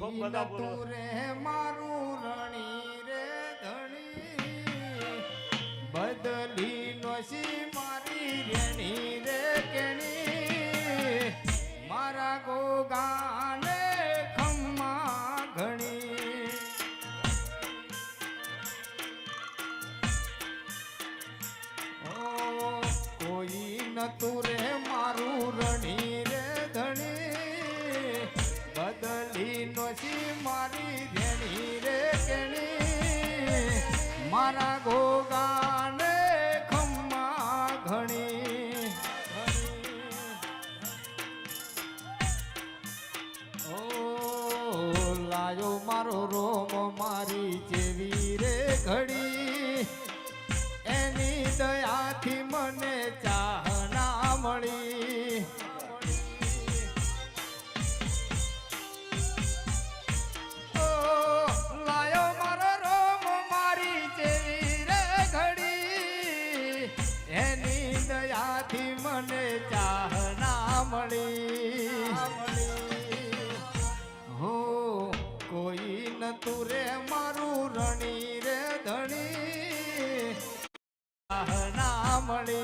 ખૂબ બધા બોલો રે મારું રણી રે ધણી બદલી નોસી મારી રેણી રે કેણી મારા ગોગાને ખમ્મા ઘણી ઓ કોઈ નતું રે મારું રણી રે ધણી બદલી નોસી મારી રેણી રે કેણી મારા ગોગાને ખમ્મા ઘણી ઓ લાયો મારો રોમ મારી જેવી રે ઘડી એની દયાથી મને ચાહના મળી દયાથી મને ચાહના મળી હો કોઈ નતું રે મારું રણી રે ધણી ચાહના મળી